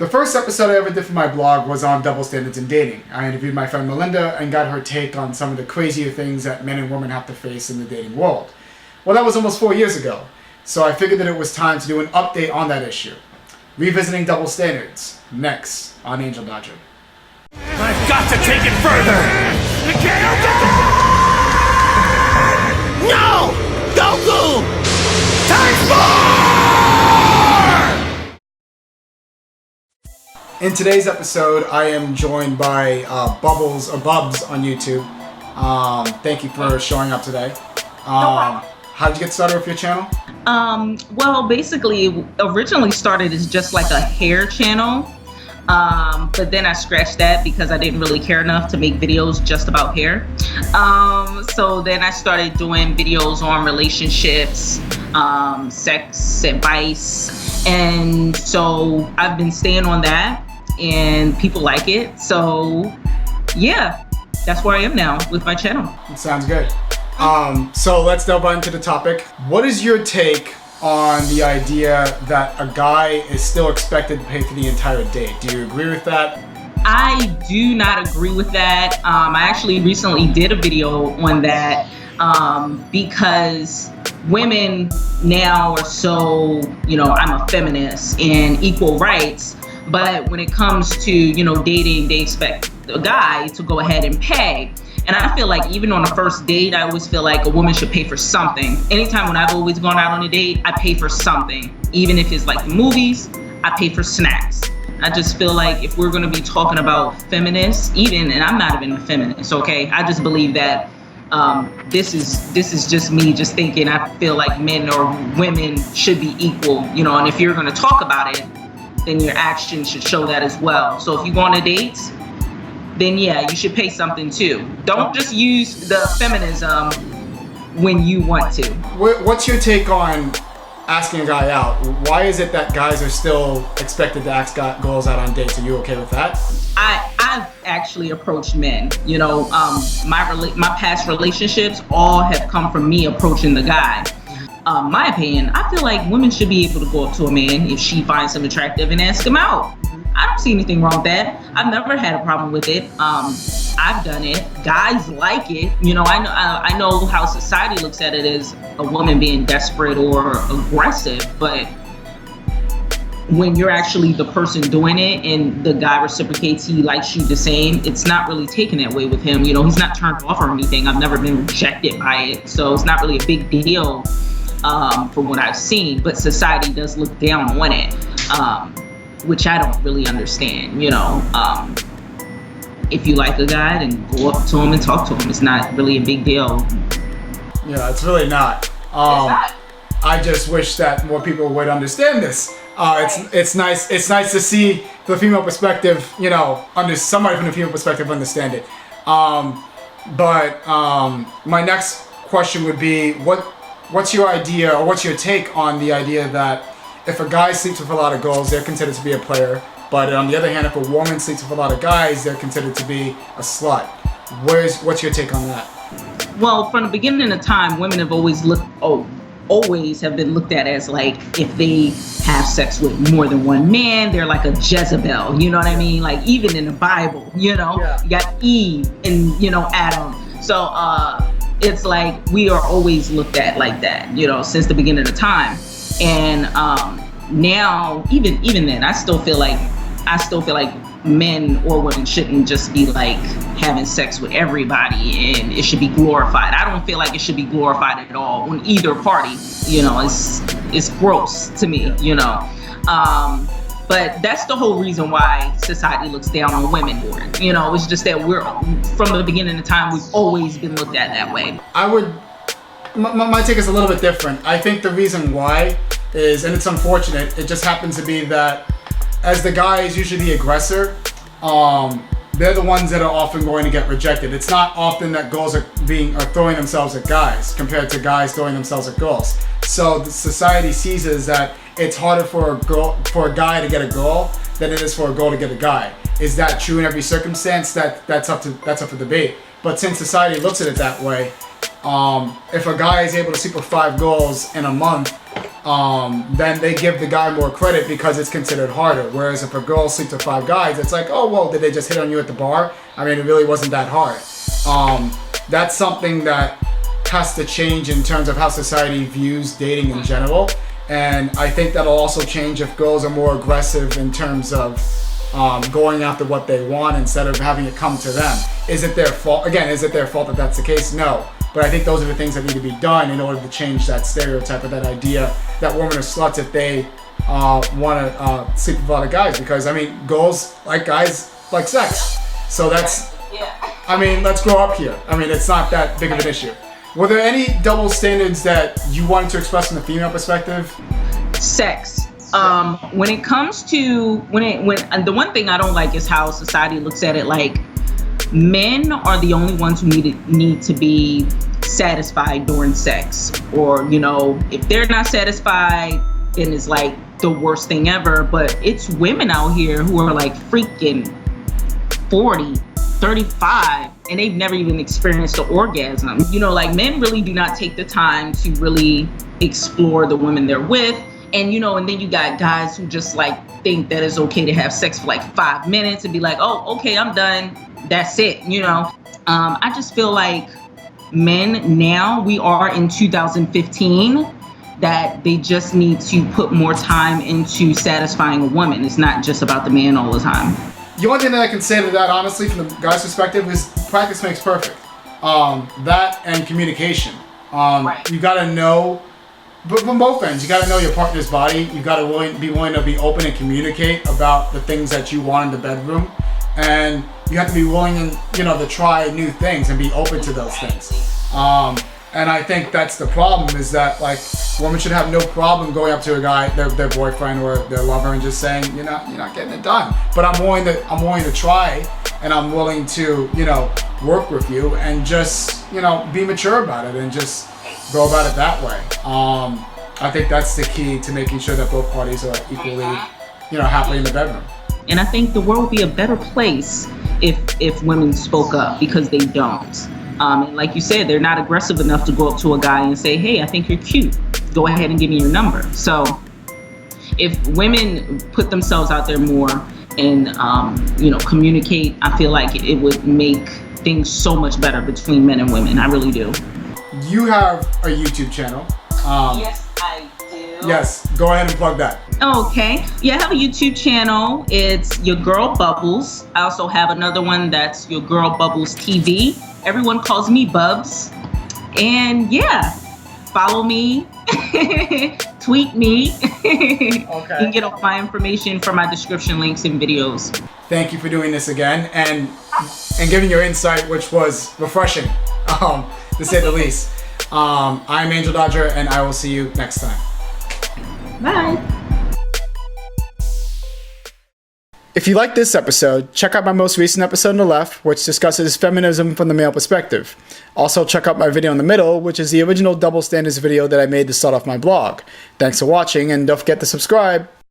The first episode I ever did for my blog was on double standards in dating. I interviewed my friend Melinda and got her take on some of the crazier things that men and women have to face in the dating world. Well, that was almost 4 years ago, so I figured that it was time to do an update on that issue. Revisiting double standards, next on Angel Dodger. I've got to take it further! No! Goku! Times 4! In today's episode, I am joined by Bubbz on YouTube. Thank you for showing up today. How did you get started with your channel? Well, basically, originally started as just like a hair channel. But then I scratched that because I didn't really care enough to make videos just about hair. So then I started doing videos on relationships, sex advice. And so I've been staying on that and people like it. So yeah, that's where I am now with my channel. It sounds good. So let's delve into the topic. What is your take on the idea that a guy is still expected to pay for the entire date? Do you agree with that? I do not agree with that. I actually recently did a video on that because women now are so, I'm a feminist and equal rights, but when it comes to, dating, they expect a guy to go ahead and pay. And I feel like even on a first date, I always feel like a woman should pay for something. Anytime when I've always gone out on a date, I pay for something. Even if it's like the movies, I pay for snacks. I just feel like if we're gonna be talking about feminists, and I'm not even a feminist, okay? I just believe that this is just me just thinking. I feel like men or women should be equal, and if you're gonna talk about it, then your actions should show that as well. So if you go on a date, then yeah, you should pay something too. Don't just use the feminism when you want to. What's your take on asking a guy out? Why is it that guys are still expected to ask girls out on dates? Are you okay with that? I've actually approached men. My past relationships all have come from me approaching the guy. My opinion, I feel like women should be able to go up to a man if she finds him attractive and ask him out. I don't see anything wrong with that. I've never had a problem with it. I've done it. Guys like it. I know how society looks at it as a woman being desperate or aggressive, but when you're actually the person doing it and the guy reciprocates, he likes you the same, it's not really taken that way with him. He's not turned off or anything. I've never been rejected by it, so it's not really a big deal from what I've seen, but society does look down on it. Which I don't really understand. If you like a guy, then go up to him and talk to him. It's not really a big deal. Yeah, it's really not. I just wish that more people would understand this. It's nice to see the female perspective. Somebody from the female perspective understand it. But my next question would be, what's your idea, or what's your take on the idea that if a guy sleeps with a lot of girls, they're considered to be a player. But on the other hand, if a woman sleeps with a lot of guys, they're considered to be a slut. What's your take on that? Well, from the beginning of time, women have always have been looked at as like, if they have sex with more than one man, they're like a Jezebel. You know what I mean? Like even in the Bible, you got Eve and Adam. So it's like we are always looked at like that, since the beginning of time. And now, even then, I still feel like men or women shouldn't just be like having sex with everybody, and it should be glorified. I don't feel like it should be glorified at all on either party. It's gross to me. But that's the whole reason why society looks down on women for it. It's just that we're from the beginning of time, we've always been looked at that way. My take is a little bit different. I think the reason why is, and it's unfortunate, it just happens to be that as the guy is usually the aggressor, they're the ones that are often going to get rejected. It's not often that girls are throwing themselves at guys compared to guys throwing themselves at girls. So the society sees it as that it's harder for a guy to get a girl than it is for a girl to get a guy. Is that true in every circumstance? That's up for debate. But since society looks at it that way, if a guy is able to sleep with 5 girls in a month, then they give the guy more credit because it's considered harder. Whereas if a girl sleeps with 5 guys, it's like, oh, well, did they just hit on you at the bar? I mean, it really wasn't that hard. That's something that has to change in terms of how society views dating in general. And I think that'll also change if girls are more aggressive in terms of going after what they want instead of having it come to them. Is it their fault? Again, is it their fault that that's the case? No. But I think those are the things that need to be done in order to change that stereotype or that idea that women are sluts if they want to sleep with a lot of guys. Because, I mean, girls like guys like sex. So that's, I mean, let's grow up here. I mean, it's not that big of an issue. Were there any double standards that you wanted to express from the female perspective? Sex. When it comes to, and the one thing I don't like is how society looks at it like, men are the only ones who need to be satisfied during sex, or if they're not satisfied, then it's like the worst thing ever. But it's women out here who are like freaking 40, 35, and they've never even experienced an orgasm. Like, men really do not take the time to really explore the women they're with. And and then you got guys who just like think that it's okay to have sex for like 5 minutes and be like, oh, okay, I'm done. That's it, I just feel like men now, we are in 2015, that they just need to put more time into satisfying a woman. It's not just about the man all the time. The only thing that I can say to that, honestly, from the guy's perspective, is practice makes perfect. That and communication. Right. You gotta know, but from both ends, you gotta know your partner's body. You gotta be willing to be open and communicate about the things that you want in the bedroom. And you have to be willing to try new things and be open to those things. And I think that's the problem, is that like women should have no problem going up to a guy, their boyfriend or their lover, and just saying, you're not getting it done. But I'm willing to try, and I'm willing to, work with you, and just, be mature about it and just go about it that way. I think that's the key to making sure that both parties are equally, happy in the bedroom. And I think the world would be a better place if women spoke up, because they don't. And like you said, they're not aggressive enough to go up to a guy and say, hey, I think you're cute. Go ahead and give me your number. So if women put themselves out there more and, communicate, I feel like it would make things so much better between men and women. I really do. You have a YouTube channel. Yes, I do. Yes, go ahead and plug that. Okay. Yeah, I have a YouTube channel. It's Your Girl Bubbz. I also have another one that's Your Girl Bubbz TV. Everyone calls me Bubbz. And yeah, follow me, tweet me. Okay. You can get all my information from my description links and videos. Thank you for doing this again and giving your insight, which was refreshing, to say the least. I'm Angel Dodger, and I will see you next time. Bye. If you like this episode, check out my most recent episode on the left, which discusses feminism from the male perspective. Also, check out my video in the middle, which is the original double standards video that I made to start off my blog. Thanks for watching, and don't forget to subscribe.